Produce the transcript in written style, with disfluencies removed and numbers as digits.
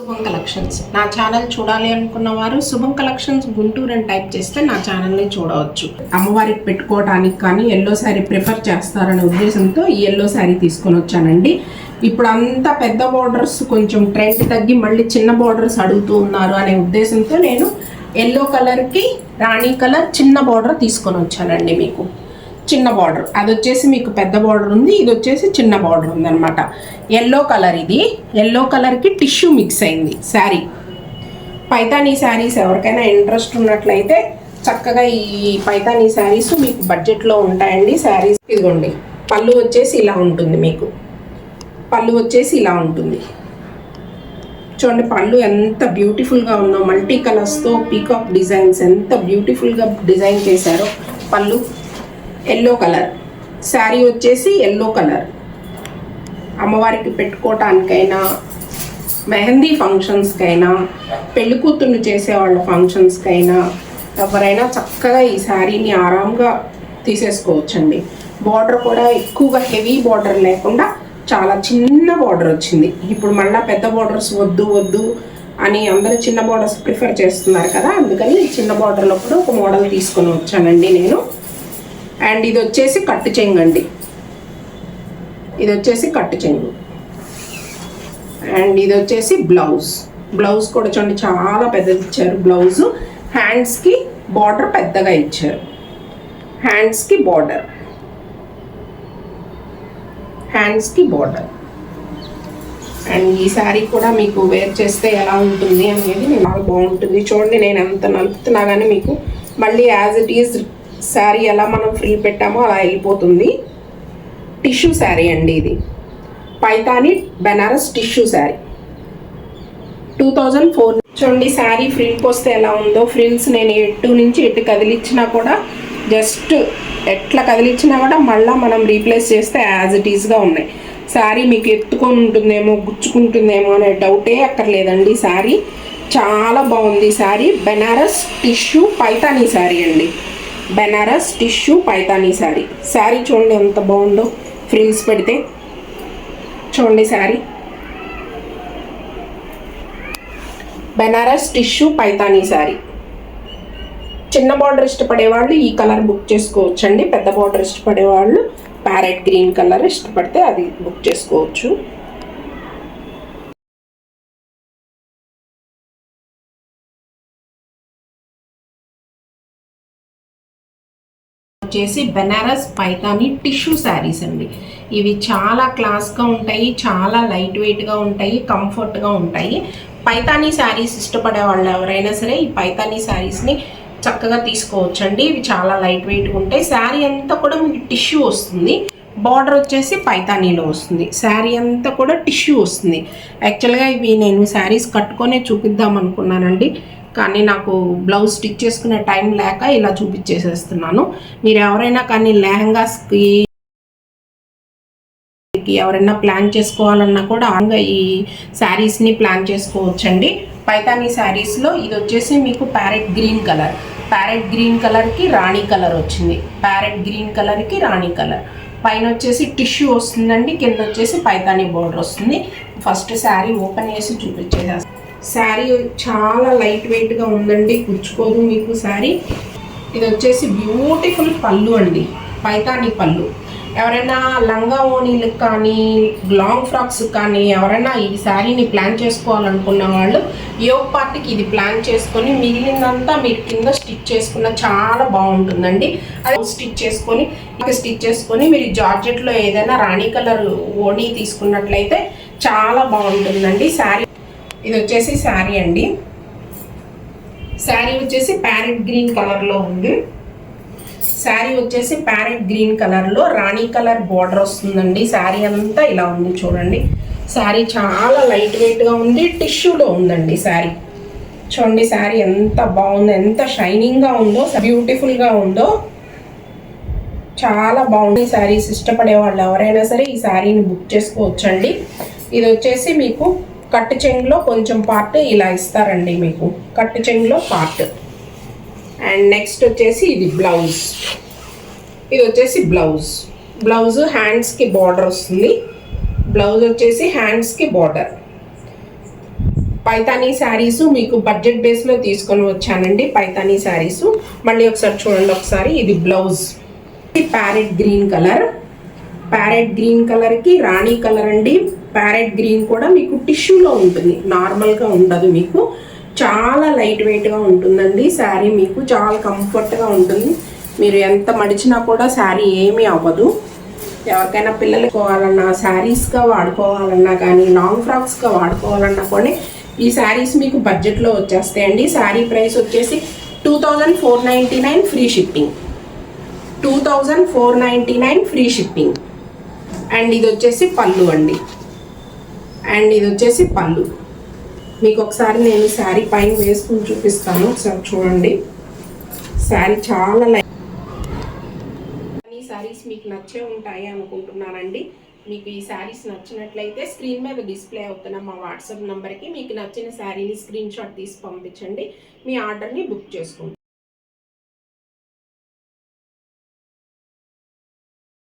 శుభం కలెక్షన్స్ నా ఛానల్ చూడాలి అనుకున్న వారు శుభం కలెక్షన్స్ గుంటూరు అని టైప్ చేస్తే నా ఛానల్ని చూడవచ్చు. అమ్మవారికి పెట్టుకోవడానికి కానీ ఎల్లో శారీ ప్రిఫర్ చేస్తారనే ఉద్దేశంతో ఈ ఎల్లో శారీ తీసుకొని వచ్చానండి. ఇప్పుడు అంతా పెద్ద బోర్డర్స్ కొంచెం ట్రెండ్ తగ్గి మళ్ళీ చిన్న బోర్డర్స్ అడుగుతూ ఉన్నారు అనే ఉద్దేశంతో నేను ఎల్లో కలర్కి రాణి కలర్ చిన్న బోర్డర్ తీసుకొని వచ్చానండి. మీకు చిన్న బార్డర్ అది వచ్చేసి మీకు పెద్ద బార్డర్ ఉంది, ఇది వచ్చేసి చిన్న బార్డర్ ఉంది అనమాట. ఎల్లో కలర్, ఇది ఎల్లో కలర్కి టిష్యూ మిక్స్ అయింది శారీ. పైతానీ శారీస్ ఎవరికైనా ఇంట్రెస్ట్ ఉన్నట్లయితే చక్కగా ఈ పైతానీ శారీస్ మీకు బడ్జెట్లో ఉంటాయండి. శారీస్ ఇదిగోండి, పళ్ళు వచ్చేసి ఇలా ఉంటుంది. మీకు పళ్ళు వచ్చేసి ఇలా ఉంటుంది. చూడండి పళ్ళు ఎంత బ్యూటిఫుల్గా ఉందో, మల్టీ కలర్స్తో పీకాక్ డిజైన్స్ ఎంత బ్యూటిఫుల్గా డిజైన్ చేశారో. పళ్ళు ఎల్లో కలర్, శారీ వచ్చేసి ఎల్లో కలర్. అమ్మవారికి పెట్టుకోవటానికైనా, మెహందీ ఫంక్షన్స్కైనా, పెళ్లి కూతుర్లు చేసేవాళ్ళ ఫంక్షన్స్కైనా ఎవరైనా చక్కగా ఈ శారీని ఆరాంగా తీసేసుకోవచ్చండి. బార్డర్ కూడా ఎక్కువగా హెవీ బార్డర్ లేకుండా చాలా చిన్న బార్డర్ వచ్చింది. ఇప్పుడు మళ్ళీ పెద్ద బార్డర్స్ వద్దు అని అందరూ చిన్న బార్డర్స్ ప్రిఫర్ చేస్తున్నారు కదా, అందుకని చిన్న బార్డర్లో కూడా ఒక మోడల్ తీసుకొని వచ్చానండి నేను. అండ్ ఇది వచ్చేసి కట్టు చెంగు అండి, ఇది వచ్చేసి కట్టు చెంగు. అండ్ ఇది వచ్చేసి బ్లౌజ్ కూడా చూడండి చాలా పెద్దది ఇచ్చారు బ్లౌజ్. హ్యాండ్స్కి బార్డర్ పెద్దగా ఇచ్చారు, హ్యాండ్స్కి బార్డర్. అండ్ ఈ శారీ కూడా మీకు వేర్ చేస్తే ఎలా ఉంటుంది అనేది చాలా బాగుంటుంది. చూడండి నేను ఎంత నలుపుతున్నా కానీ మీకు మళ్ళీ యాజ్ ఇట్ ఈజ్ శారీ ఎలా మనం ఫ్రీ పెట్టామో అలా వెళ్ళిపోతుంది. టిష్యూ శారీ అండి ఇది, పైతానీ బెనారస్ టిష్యూ శారీ 2004. చూడండి శారీ ఫ్రిల్కి వస్తే ఎలా ఉందో. ఫ్రిల్స్ నేను ఎటు నుంచి ఎటు కదిలిచ్చినా కూడా జస్ట్ ఎట్లా కదిలిచ్చినా కూడా మళ్ళీ మనం రీప్లేస్ చేస్తే యాజ్ ఇట్ ఈస్గా ఉన్నాయి. శారీ మీకు ఎత్తుకొని ఉంటుందేమో, గుచ్చుకుంటుందేమో అనే డౌటే అక్కర్లేదండి. శారీ చాలా బాగుంది. శారీ బెనారస్ టిష్యూ పైతానీ శారీ అండి, బెనారస్ టిష్యూ పైతానీ శారీ. శారీ చూడండి ఎంత బాగుందో ఫ్రిల్స్ పెడితే. చూడండి శారీ బెనారస్ టిష్యూ పైతానీ శారీ. చిన్న బార్డర్ ఇష్టపడే వాళ్ళు ఈ కలర్ బుక్ చేసుకోవచ్చండి. పెద్ద బార్డర్ ఇష్టపడే వాళ్ళు ప్యారెట్ గ్రీన్ కలర్ ఇష్టపడితే అది బుక్ చేసుకోవచ్చు. వచ్చేసి బెనారస్ పైతానీ టిష్యూ శారీస్ అండి. ఇవి చాలా క్లాస్గా ఉంటాయి, చాలా లైట్ వెయిట్గా ఉంటాయి, కంఫర్ట్గా ఉంటాయి. పైతానీ శారీస్ ఇష్టపడే వాళ్ళు ఎవరైనా సరే ఈ పైతానీ శారీస్ని చక్కగా తీసుకోవచ్చండి. ఇవి చాలా లైట్ వెయిట్గా ఉంటాయి. శారీ అంతా కూడా మీకు టిష్యూ వస్తుంది. బార్డర్ వచ్చేసి పైతానీలో వస్తుంది. శారీ అంతా కూడా టిష్యూ వస్తుంది. యాక్చువల్గా ఇవి నేను శారీస్ కట్టుకొనే చూపిద్దాం అనుకున్నానండి, కానీ నాకు బ్లౌజ్ స్టిచ్ చేసుకునే టైం లేక ఇలా చూపించేసేస్తున్నాను. మీరు ఎవరైనా కానీ లెహంగాస్కి ఎవరైనా ప్లాన్ చేసుకోవాలన్నా కూడా ఈ శారీస్ని ప్లాన్ చేసుకోవచ్చండి. పైతానీ శారీస్లో ఇది వచ్చేసి మీకు ప్యారెట్ గ్రీన్ కలర్కి రాణి కలర్ వచ్చింది. ప్యారెట్ గ్రీన్ కలర్కి రాణి కలర్. పైన వచ్చేసి టిష్యూ వస్తుందండి, కింద వచ్చేసి పైతానీ బోర్డర్ వస్తుంది. ఫస్ట్ శారీ ఓపెన్ చేసి చూపించేసేస్తాను. శారీ చాలా లైట్ వెయిట్గా ఉందండి, గుచ్చుకోదు మీకు శారీ. ఇది వచ్చేసి బ్యూటిఫుల్ పళ్ళు అండి, పైతానీ పళ్ళు. ఎవరైనా లంగా ఓణీలకు కానీ లాంగ్ ఫ్రాక్స్ కానీ ఎవరైనా ఈ శారీని ప్లాన్ చేసుకోవాలనుకున్న వాళ్ళు యోగ్ పార్టీకి ఇది ప్లాన్ చేసుకొని మిగిలిందంతా మీరు కింద స్టిచ్ చేసుకున్న చాలా బాగుంటుందండి. అది స్టిచ్ చేసుకొని మీరు జార్జెట్లో ఏదైనా రాణి కలర్ ఓణీ తీసుకున్నట్లయితే చాలా బాగుంటుందండి శారీ. ఇది వచ్చేసి శారీ అండి. శారీ వచ్చేసి ప్యారెట్ గ్రీన్ కలర్లో ఉంది. శారీ వచ్చేసి ప్యారెట్ గ్రీన్ కలర్లో రాణి కలర్ బార్డర్ వస్తుందండి. శారీ అంతా ఇలా ఉంది చూడండి. శారీ చాలా లైట్ వెయిట్గా ఉంది, టిష్యూలో ఉందండి శారీ. చూడండి శారీ ఎంత బాగుందో, ఎంత షైనింగ్గా ఉందో, బ్యూటిఫుల్గా ఉందో, చాలా బాగుంది. శారీస్ ఇష్టపడే వాళ్ళు ఎవరైనా సరే ఈ శారీని బుక్ చేసుకోవచ్చండి. ఇది వచ్చేసి మీకు కట్టు చెంగులో కొంచెం పార్ట్ ఇలా ఇస్తారండి, మీకు కట్టు చెంగులో పార్ట్. అండ్ నెక్స్ట్ వచ్చేసి ఇది బ్లౌజ్. ఇది వచ్చేసి బ్లౌజ్ హ్యాండ్స్కి బార్డర్ వస్తుంది. బ్లౌజ్ వచ్చేసి హ్యాండ్స్కి బార్డర్. పైతానీ శారీస్ మీకు బడ్జెట్ బేస్లో తీసుకొని వచ్చానండి. పైతానీ శారీస్ మళ్ళీ ఒకసారి చూడండి. ఒకసారి ఇది blouse, parrot green colour, parrot green కలర్కి రాణి కలర్ అండి. ప్యారెట్ గ్రీన్ కూడా మీకు టిష్యూలో ఉంటుంది, నార్మల్గా ఉండదు. మీకు చాలా లైట్ వెయిట్గా ఉంటుందండి శారీ. మీకు చాలా కంఫర్ట్గా ఉంటుంది. మీరు ఎంత మడిచినా కూడా శారీ ఏమీ అవ్వదు. ఎవరికైనా పిల్లలు కోవాలన్నా, శారీస్గా వాడుకోవాలన్నా కానీ, లాంగ్ ఫ్రాక్స్గా వాడుకోవాలన్నా కూడా ఈ శారీస్ మీకు బడ్జెట్లో వచ్చేస్తాయండి. శారీ ప్రైస్ వచ్చేసి 2499 free shipping, 2499 free shipping. And ఇది వచ్చేసి పళ్ళు అండి, అండ్ ఇది వచ్చేసి పళ్ళు. మీకు ఒకసారి నేను శారీ పైన వేసుకుని చూపిస్తాను, ఒకసారి చూడండి. శారీ చాలా ఈ శారీస్ మీకు నచ్చే ఉంటాయి అనుకుంటున్నానండి. మీకు ఈ శారీస్ నచ్చినట్లయితే స్క్రీన్ మీద డిస్ప్లే అవుతున్న మా వాట్సాప్ నెంబర్కి మీకు నచ్చిన శారీని స్క్రీన్ షాట్ తీసి పంపించండి. మీ ఆర్డర్ని బుక్ చేసుకుంటాం.